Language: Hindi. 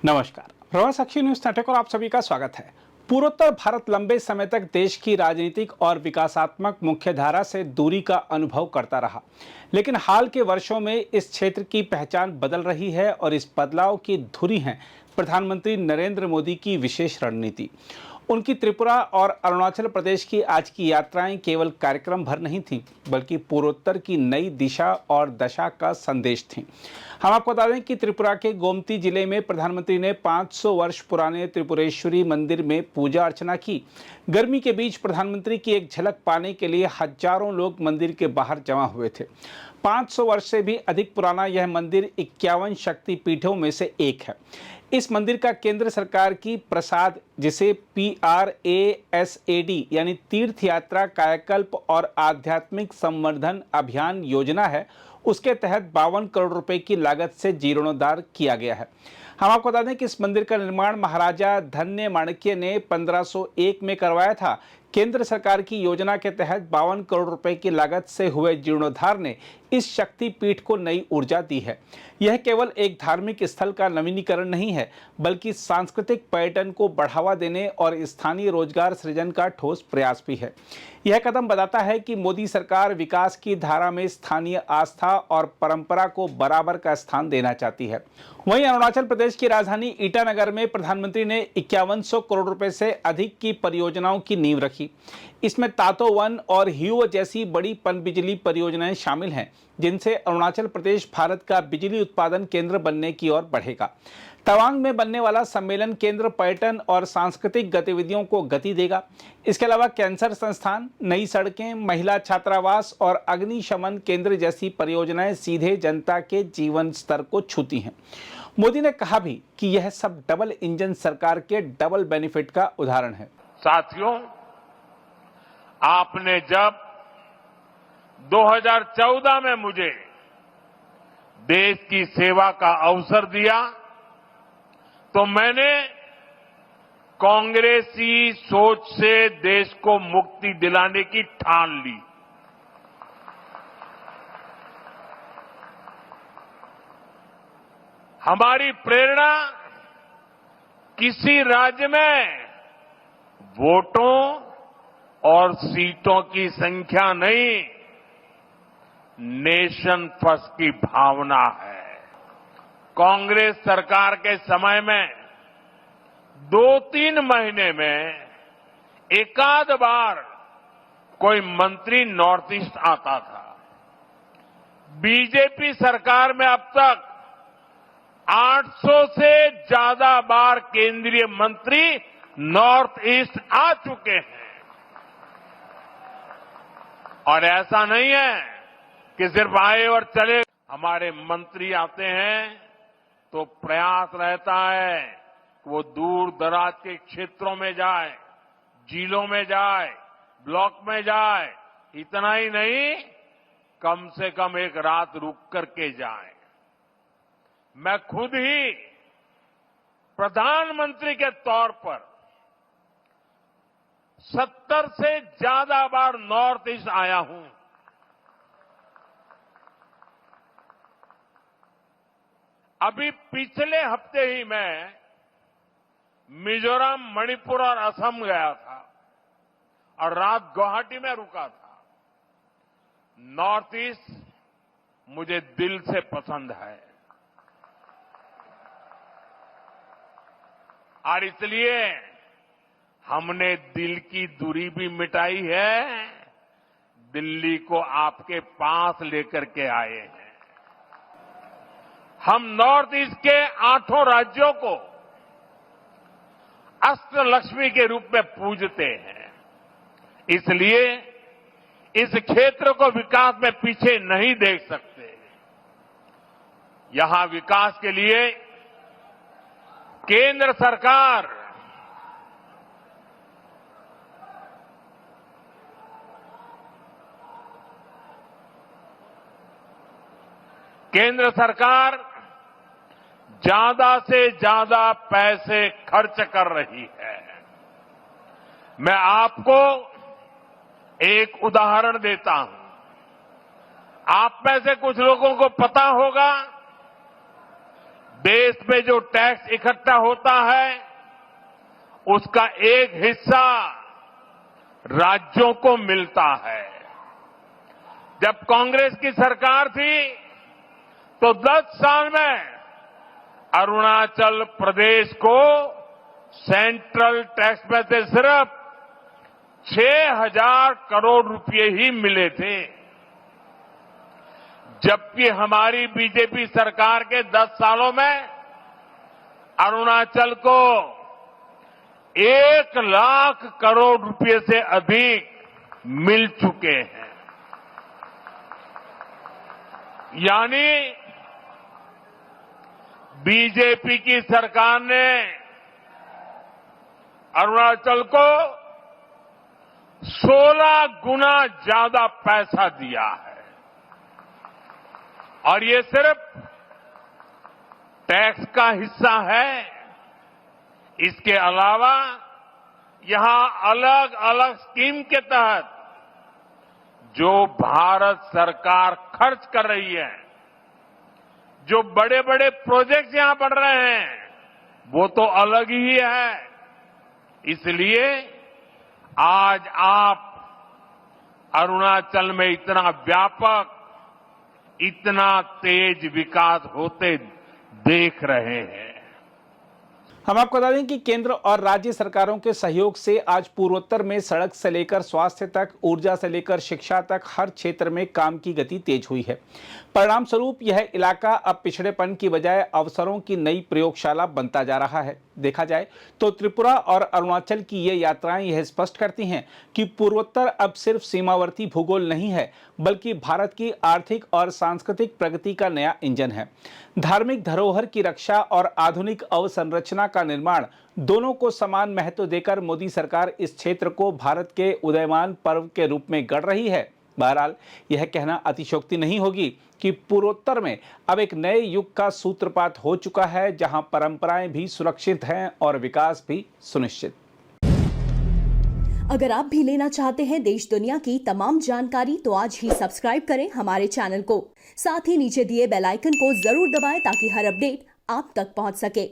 नमस्कार, प्रवास साक्षी न्यूज नेटवर्क और आप सभी का स्वागत है। पूर्वोत्तर भारत लंबे समय तक देश की राजनीतिक और विकासात्मक मुख्यधारा से दूरी का अनुभव करता रहा, लेकिन हाल के वर्षों में इस क्षेत्र की पहचान बदल रही है और इस बदलाव की धुरी है प्रधानमंत्री नरेंद्र मोदी की विशेष रणनीति। उनकी त्रिपुरा और अरुणाचल प्रदेश की आज की यात्राएं केवल कार्यक्रम भर नहीं थीं, बल्कि पूर्वोत्तर की नई दिशा और दशा का संदेश थीं। हम आपको बता दें कि त्रिपुरा के गोमती जिले में प्रधानमंत्री ने 500 वर्ष पुराने त्रिपुरेश्वरी मंदिर में पूजा अर्चना की। गर्मी के बीच प्रधानमंत्री की एक झलक पाने के लिए हजारों लोग मंदिर के बाहर जमा हुए थे। 500 वर्ष से भी अधिक पुराना यह मंदिर 51 शक्तिपीठों में से एक है। इस मंदिर का केंद्र सरकार की प्रसाद, जिसे PRASAD यानी तीर्थ यात्रा कायाकल्प और आध्यात्मिक संवर्धन अभियान योजना है, उसके तहत 52 करोड़ रुपए की लागत से जीर्णोद्धार किया गया है। हम आपको बता दें कि इस मंदिर का निर्माण महाराजा धन्य माणक्य ने 1501 में करवाया था। केंद्र सरकार की योजना के तहत 52 करोड़ रुपए की लागत से हुए जीर्णोद्धार ने इस शक्तिपीठ को नई ऊर्जा दी है। यह केवल एक धार्मिक स्थल का नवीनीकरण नहीं है, बल्कि सांस्कृतिक पर्यटन को बढ़ावा देने और स्थानीय रोजगार सृजन का ठोस प्रयास भी है। यह कदम बताता है कि मोदी सरकार विकास की धारा में स्थानीय आस्था और परंपरा को बराबर का स्थान देना चाहती है। वहीं अरुणाचल प्रदेश की राजधानी ईटानगर में प्रधानमंत्री ने 5100 करोड़ रुपए से अधिक की परियोजनाओं की नींव रखी। इसमें तातो वन और ह्यूव जैसी बड़ी पनबिजली परियोजनाएं शामिल हैं, जिनसे अरुणाचल प्रदेश भारत का बिजली उत्पादन केंद्र बनने की ओर बढ़ेगा। तवांग में बनने वाला सम्मेलन केंद्र पर्यटन और सांस्कृतिक गतिविधियों को गति देगा। इसके अलावा कैंसर संस्थान, नई सड़कें, महिला छात्रावास और अग्निशमन केंद्र जैसी परियोजनाएं सीधे जनता के जीवन स्तर को छूती हैं। मोदी ने कहा भी कि यह सब डबल इंजन सरकार के डबल बेनिफिट का उदाहरण है। साथियों, आपने जब 2014 में मुझे देश की सेवा का अवसर दिया, तो मैंने कांग्रेसी सोच से देश को मुक्ति दिलाने की ठान ली। हमारी प्रेरणा किसी राज्य में वोटों और सीटों की संख्या नहीं, नेशन फर्स्ट की भावना है। कांग्रेस सरकार के समय में 2-3 महीने में एकाध बार कोई मंत्री नॉर्थ ईस्ट आता था। बीजेपी सरकार में अब तक 800 से ज्यादा बार केंद्रीय मंत्री नॉर्थ ईस्ट आ चुके हैं। और ऐसा नहीं है कि सिर्फ आए और चले। हमारे मंत्री आते हैं तो प्रयास रहता है कि वो दूर दराज के क्षेत्रों में जाए, जिलों में जाए, ब्लॉक में जाए। इतना ही नहीं, कम से कम एक रात रुक करके जाए। मैं खुद ही प्रधानमंत्री के तौर पर 70 से ज्यादा बार नॉर्थ ईस्ट आया हूं। अभी पिछले हफ्ते ही मैं मिजोरम, मणिपुर और असम गया था और रात गुवाहाटी में रुका था। नॉर्थ ईस्ट मुझे दिल से पसंद है और इसलिए हमने दिल की दूरी भी मिटाई है, दिल्ली को आपके पास लेकर के आए हैं। हम नॉर्थ ईस्ट के 8 राज्यों को अष्टलक्ष्मी के रूप में पूजते हैं। इसलिए इस क्षेत्र को विकास में पीछे नहीं देख सकते। यहां विकास के लिए केंद्र सरकार ज्यादा से ज्यादा पैसे खर्च कर रही है। मैं आपको एक उदाहरण देता हूं। आप में से कुछ लोगों को पता होगा, देश में जो टैक्स इकट्ठा होता है उसका एक हिस्सा राज्यों को मिलता है। जब कांग्रेस की सरकार थी तो 10 साल में अरुणाचल प्रदेश को सेंट्रल टैक्स में से सिर्फ 6,000 करोड़ रुपए ही मिले थे, जबकि हमारी बीजेपी सरकार के 10 सालों में अरुणाचल को 1 लाख करोड़ रुपए से अधिक मिल चुके हैं। यानी बीजेपी की सरकार ने अरुणाचल को 16 गुना ज्यादा पैसा दिया है और ये सिर्फ टैक्स का हिस्सा है। इसके अलावा यहां अलग अलग स्कीम के तहत जो भारत सरकार खर्च कर रही है, जो बड़े बड़े प्रोजेक्ट यहां बन रहे हैं, वो तो अलग ही है। इसलिए आज आप अरुणाचल में इतना व्यापक, इतना तेज विकास होते देख रहे हैं। हम आपको बता दें कि केंद्र और राज्य सरकारों के सहयोग से आज पूर्वोत्तर में सड़क से लेकर स्वास्थ्य तक, ऊर्जा से लेकर शिक्षा तक हर क्षेत्र में काम की गति तेज हुई है। परिणाम स्वरूप यह इलाका अब पिछड़ेपन की बजाय अवसरों की नई प्रयोगशाला बनता जा रहा है। देखा जाए तो त्रिपुरा और अरुणाचल की ये यात्राएं यह स्पष्ट करती हैं कि पूर्वोत्तर अब सिर्फ सीमावर्ती भूगोल नहीं है, बल्कि भारत की आर्थिक और सांस्कृतिक प्रगति का नया इंजन है। धार्मिक धरोहर की रक्षा और आधुनिक अवसंरचना का निर्माण दोनों को समान महत्व देकर मोदी सरकार इस क्षेत्र को भारत के उदयमान पर्व के रूप में गढ़ रही है। बहरहाल यह कहना अतिशयोक्ति नहीं होगी कि पूर्वोत्तर में अब एक नए युग का सूत्रपात हो चुका है, जहां परंपराएं भी सुरक्षित हैं और विकास भी सुनिश्चित। अगर आप भी लेना चाहते हैं देश दुनिया की तमाम जानकारी तो आज ही सब्सक्राइब करें हमारे चैनल को। साथ ही नीचे दिए बेल आइकन को जरूर दबाएं ताकि हर अपडेट आप तक पहुंच सके।